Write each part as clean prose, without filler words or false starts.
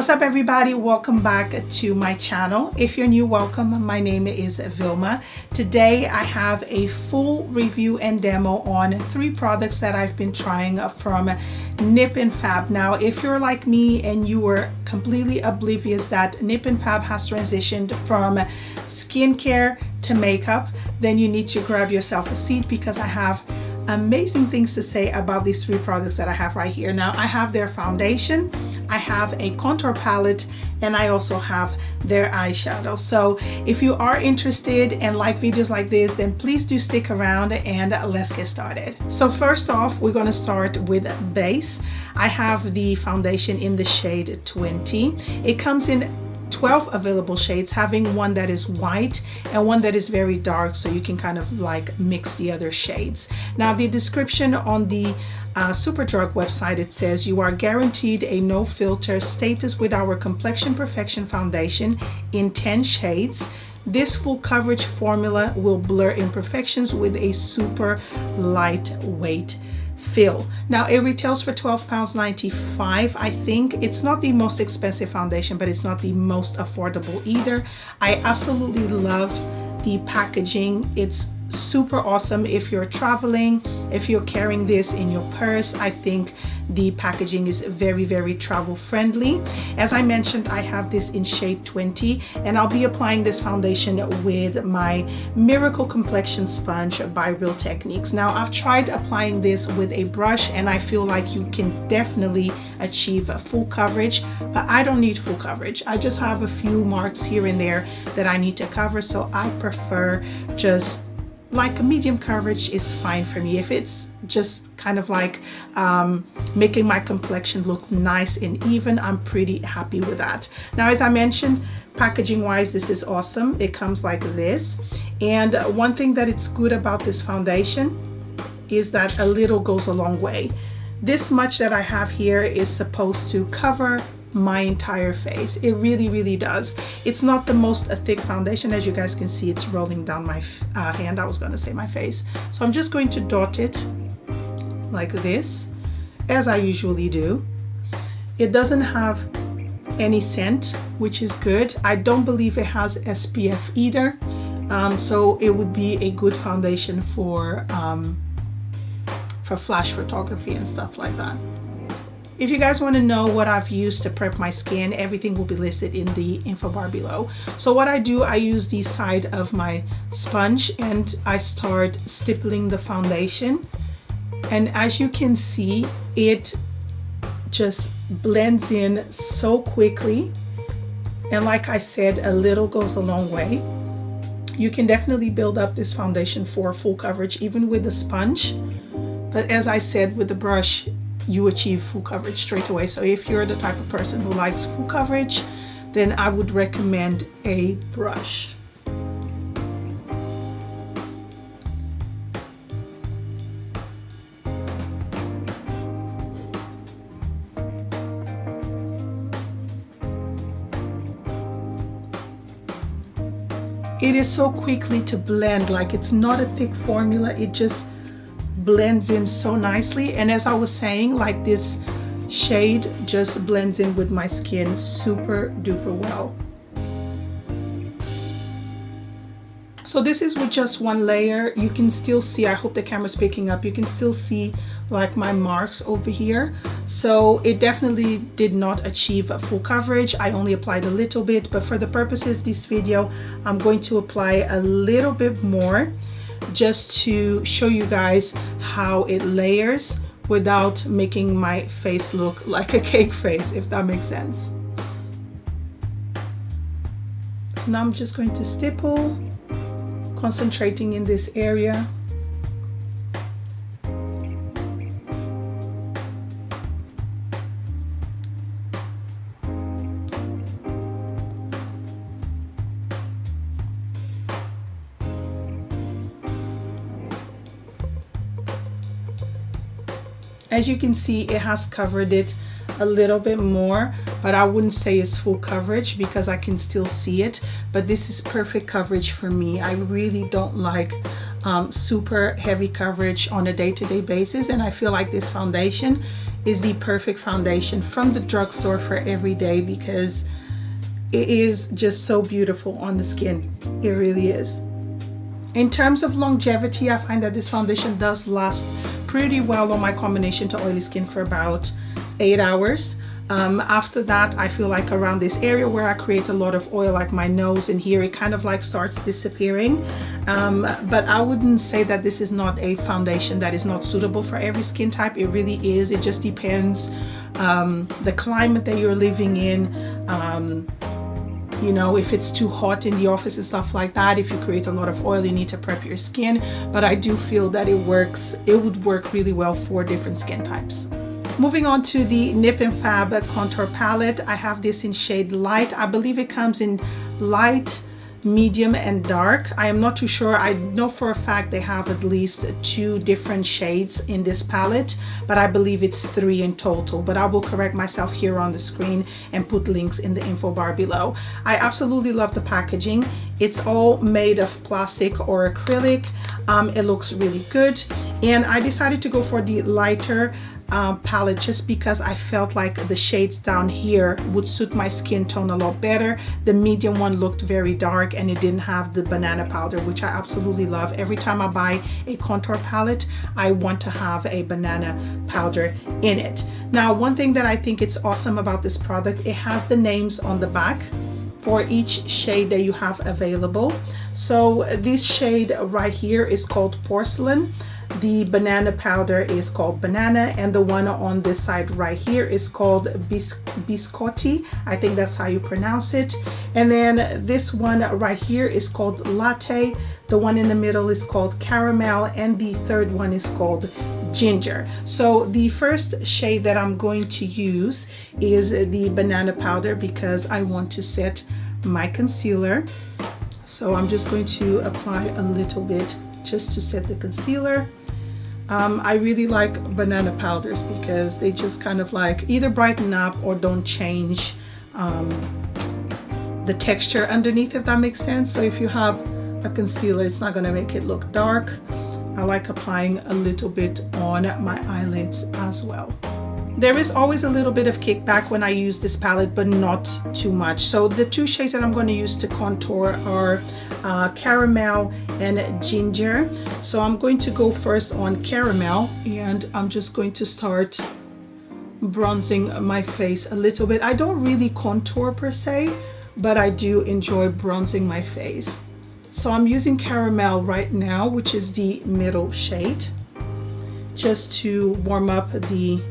What's up everybody, welcome back to my channel. If you're new, welcome. My name is Vilma. Today I have a full review and demo on 3 products that I've been trying from Nip&Fab. Now if you're like me and you were completely oblivious that Nip&Fab has transitioned from skincare to makeup, then you need to grab yourself a seat because I have amazing things to say about these 3 products that I have right here. Now I have their foundation, I have a contour palette, and I also have their eyeshadow. So if you are interested and like videos like this, then please do stick around and let's get started. So first off, we're going to start with base. I have the foundation in the shade 20. It comes in 12 available shades, having one that is white and one that is very dark, so you can kind of like mix the other shades. Now the description on the Superdrug website, it says you are guaranteed a no filter status with our complexion perfection foundation in 10 shades. This full coverage formula will blur imperfections with a super lightweight feel. Now it retails for £12.95. I think it's not the most expensive foundation, but it's not the most affordable either. I absolutely love the packaging. It's super awesome if you're traveling, if you're carrying this in your purse. I think the packaging is very travel friendly. As I mentioned, I have this in shade 20 and I'll be applying this foundation with my Miracle Complexion Sponge by Real Techniques. Now I've tried applying this with a brush and I feel like you can definitely achieve full coverage, but I don't need full coverage. I just have a few marks here and there that I need to cover, so I prefer just like a medium coverage is fine for me. If it's just kind of like making my complexion look nice and even, I'm pretty happy with that. Now as I mentioned, packaging wise, this is awesome. It comes like this, and one thing that it's good about this foundation is that a little goes a long way. This much that I have here is supposed to cover my entire face. It really does. It's not the most thick foundation. As you guys can see, it's rolling down my hand. I was going to say my face. So I'm just going to dot it like this, as I usually do. It doesn't have any scent, which is good. I don't believe it has SPF either, so it would be a good foundation for flash photography and stuff like that. If you guys want to know what I've used to prep my skin, everything will be listed in the info bar below. So what I do, I use the side of my sponge and I start stippling the foundation. And as you can see, it just blends in so quickly. And like I said, a little goes a long way. You can definitely build up this foundation for full coverage, even with the sponge. But as I said, with the brush, you achieve full coverage straight away. So if you're the type of person who likes full coverage, then I would recommend a brush. It is so quickly to blend, like it's not a thick formula, it just blends in so nicely. And as I was saying, like this shade just blends in with my skin super duper well. So this is with just one layer. You can still see, I hope the camera's picking up, you can still see like my marks over here. So it definitely did not achieve full coverage. I only applied a little bit, but for the purpose of this video, I'm going to apply a little bit more, just to show you guys how it layers without making my face look like a cake face, if that makes sense. So now I'm just going to stipple, concentrating in this area. As you can see, it has covered it a little bit more, but I wouldn't say it's full coverage because I can still see it. But this is perfect coverage for me. I really don't like super heavy coverage on a day-to-day basis, and I feel like this foundation is the perfect foundation from the drugstore for every day because it is just so beautiful on the skin. It really is. In terms of longevity, I find that this foundation does last pretty well on my combination to oily skin for about 8 hours. After that, I feel like around this area where I create a lot of oil, like my nose and here, it kind of like starts disappearing. But I wouldn't say that this is not a foundation that is not suitable for every skin type. It really is. It just depends the climate that you're living in. You know, if it's too hot in the office and stuff like that, if you create a lot of oil, you need to prep your skin. But I do feel that it would work really well for different skin types. Moving on to the Nip&Fab contour palette. I have this in shade Light. I believe it comes in light, medium, and dark. I am not too sure. I know for a fact they have at least 2 different shades in this palette, but I believe it's 3 in total. But I will correct myself here on the screen and put links in the info bar below. I absolutely love the packaging. It's all made of plastic or acrylic. It looks really good, and I decided to go for the lighter palette just because I felt like the shades down here would suit my skin tone a lot better. The medium one looked very dark and it didn't have the banana powder, which I absolutely love. Every time I buy a contour palette, I want to have a banana powder in it. Now, one thing that I think it's awesome about this product, it has the names on the back for each shade that you have available. So this shade right here is called Porcelain. The banana powder is called Banana, and the one on this side right here is called Biscotti. I think that's how you pronounce it. And then this one right here is called Latte. The one in the middle is called Caramel, and the third one is called Ginger. So the first shade that I'm going to use is the banana powder because I want to set my concealer. So I'm just going to apply a little bit just to set the concealer. I really like banana powders because they just kind of like either brighten up or don't change the texture underneath, if that makes sense. So if you have a concealer, it's not going to make it look dark. I like applying a little bit on my eyelids as well. There is always a little bit of kickback when I use this palette, but not too much. So the 2 shades that I'm going to use to contour are Caramel and Ginger. So I'm going to go first on Caramel, and I'm just going to start bronzing my face a little bit. I don't really contour per se, but I do enjoy bronzing my face. So I'm using Caramel right now, which is the middle shade, just to warm up the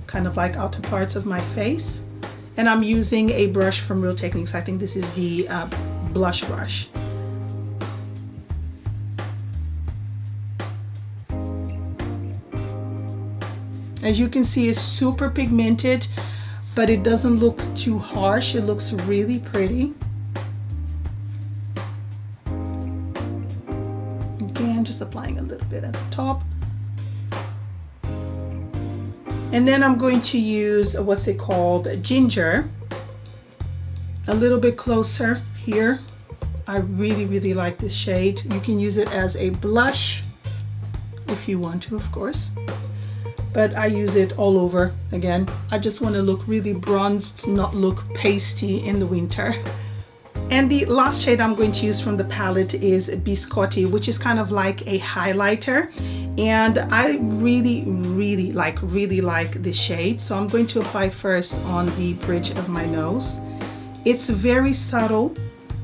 kind of like outer parts of my face. And I'm using a brush from Real Techniques. I think this is the blush brush. As you can see, it's super pigmented, but it doesn't look too harsh. It looks really pretty. Again, just applying a little bit at the top. And then I'm going to use what's it called, Ginger, a little bit closer here. I really like this shade. You can use it as a blush if you want to, of course, but I use it all over. Again, I just want to look really bronzed, not look pasty in the winter. And the last shade I'm going to use from the palette is Biscotti, which is kind of like a highlighter. And I really like this shade. So I'm going to apply first on the bridge of my nose. It's very subtle,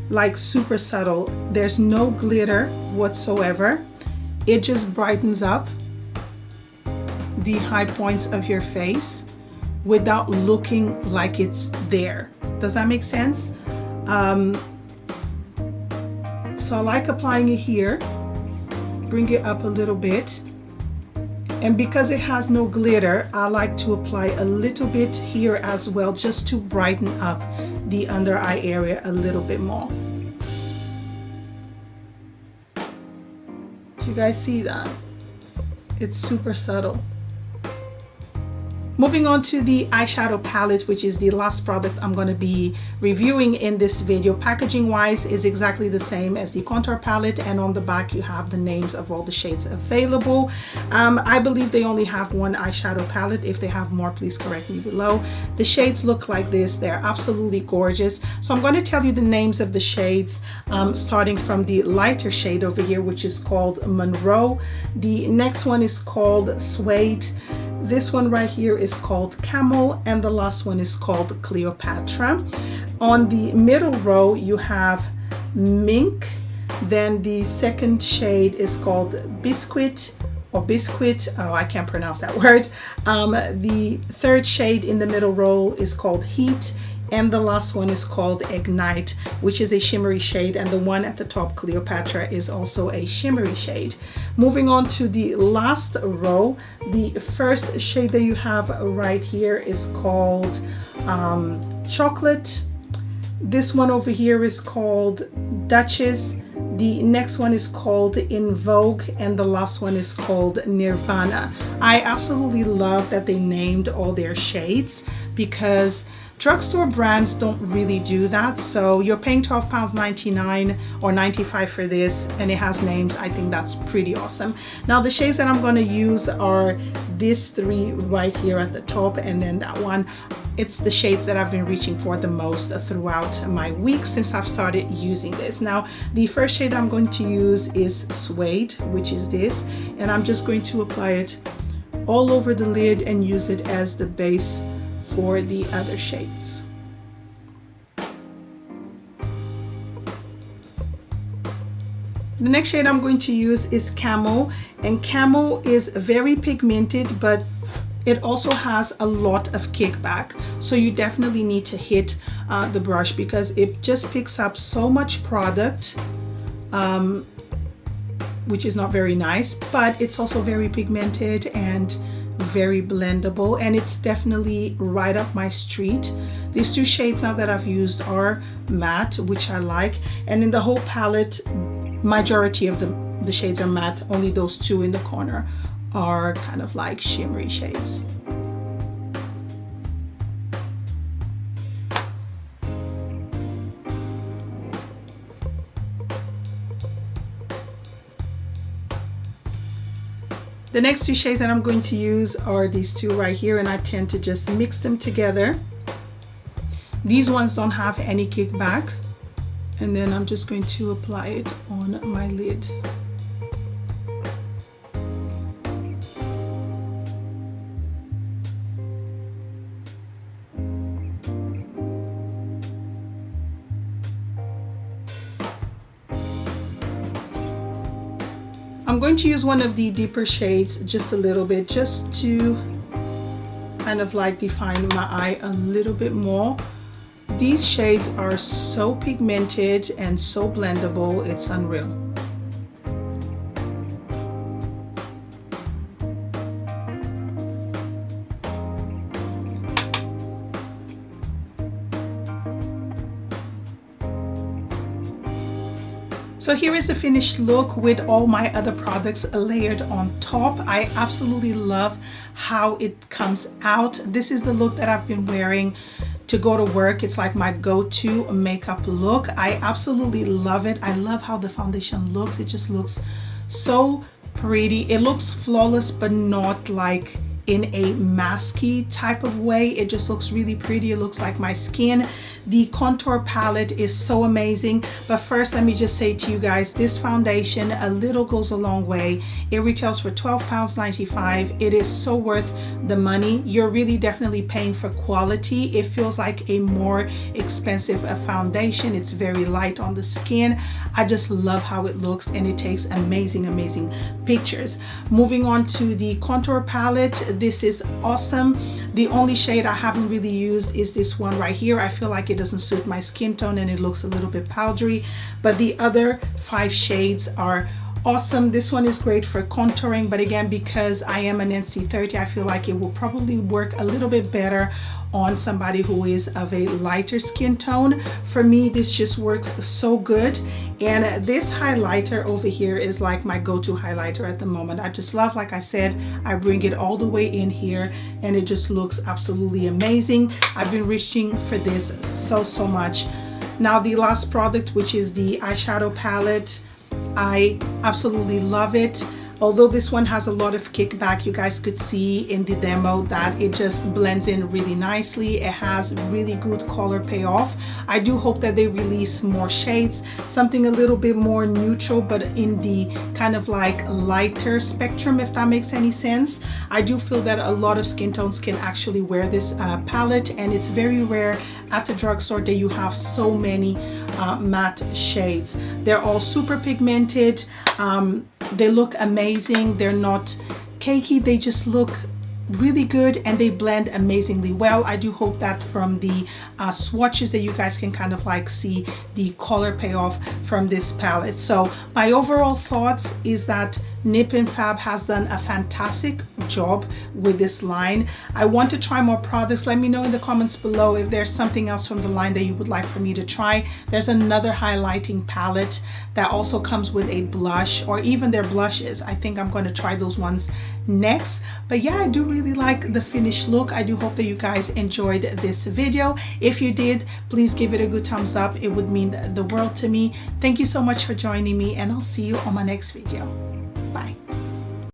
like super subtle. There's no glitter whatsoever. It just brightens up the high points of your face without looking like it's there. Does that make sense? So I like applying it here, bring it up a little bit, and because it has no glitter, I like to apply a little bit here as well, just to brighten up the under eye area a little bit more. Do you guys see that? It's super subtle. Moving on to the eyeshadow palette, which is the last product I'm going to be reviewing in this video. Packaging wise is exactly the same as the contour palette, and on the back you have the names of all the shades available. I believe they only have one eyeshadow palette. If they have more, please correct me below. The shades look like this. They're absolutely gorgeous. So I'm going to tell you the names of the shades, starting from the lighter shade over here, which is called Monroe. The next one is called Suede. This one right here is called Camel, and the last one is called Cleopatra. On the middle row you have Mink. Then the second shade is called Biscuit or Biscuit. Oh, I can't pronounce that word. The third shade in the middle row is called Heat, and the last one is called Ignite, which is a shimmery shade, and the one at the top, Cleopatra, is also a shimmery shade. Moving on to the last row, the first shade that you have right here is called Chocolate. This one over here is called Duchess. The next one is called In Vogue, and the last one is called Nirvana. I absolutely love that they named all their shades, because drugstore brands don't really do that. So you're paying £12.99 or $95 for this, and it has names. I think that's pretty awesome. Now the shades that I'm going to use are these three right here at the top, and then that one. It's the shades that I've been reaching for the most throughout my week since I've started using this. Now the first shade I'm going to use is Suede, which is this, and I'm just going to apply it all over the lid and use it as the base for the other shades. The next shade I'm going to use is Camel, and Camel is very pigmented, but it also has a lot of kickback, so you definitely need to hit the brush, because it just picks up so much product, which is not very nice, but it's also very pigmented and very blendable, and it's definitely right up my street. These two shades now that I've used are matte, which I like, and in the whole palette majority of the shades are matte. Only those two in the corner are kind of like shimmery shades. The next two shades that I'm going to use are these two right here, and I tend to just mix them together. These ones don't have any kickback, and then I'm just going to apply it on my lid. I'm going to use one of the deeper shades just a little bit, just to kind of like define my eye a little bit more. These shades are so pigmented and so blendable, it's unreal. So here is the finished look with all my other products layered on top. I absolutely love how it comes out. This is the look that I've been wearing to go to work. It's like my go-to makeup look. I absolutely love it. I love how the foundation looks. It just looks so pretty. It looks flawless, but not like in a masky type of way. It just looks really pretty. It looks like my skin. The contour palette is so amazing. But first, let me just say to you guys, this foundation, a little goes a long way. It retails for £12.95. It is so worth the money. You're really definitely paying for quality. It feels like a more expensive foundation. It's very light on the skin. I just love how it looks, and it takes amazing pictures. Moving on to the contour palette, this is awesome. The only shade I haven't really used is this one right here. I feel like it doesn't suit my skin tone and it looks a little bit powdery, but the other 5 shades are awesome. This one is great for contouring, but again, because I am an NC30, I feel like it will probably work a little bit better on somebody who is of a lighter skin tone. For me, this just works so good. And this highlighter over here is like my go-to highlighter at the moment. I just love, like I said, I bring it all the way in here and it just looks absolutely amazing. I've been reaching for this so much. Now the last product, which is the eyeshadow palette, I absolutely love it. Although this one has a lot of kickback, you guys could see in the demo that it just blends in really nicely. It has really good color payoff. I do hope that they release more shades, something a little bit more neutral, but in the kind of like lighter spectrum, if that makes any sense. I do feel that a lot of skin tones can actually wear this palette, and it's very rare at the drugstore that you have so many matte shades. They're all super pigmented. They look amazing. They're not cakey. They just look really good and they blend amazingly well. I do hope that from the swatches that you guys can kind of like see the color payoff from this palette. So my overall thoughts is that Nip&Fab has done a fantastic job with this line. I want to try more products. Let me know in the comments below if there's something else from the line that you would like for me to try. There's another highlighting palette that also comes with a blush, or even their blushes. I think I'm going to try those ones next. But yeah, I do really like the finished look. I do hope that you guys enjoyed this video. If you did, please give it a good thumbs up. It would mean the world to me. Thank you so much for joining me, and I'll see you on my next video. Bye.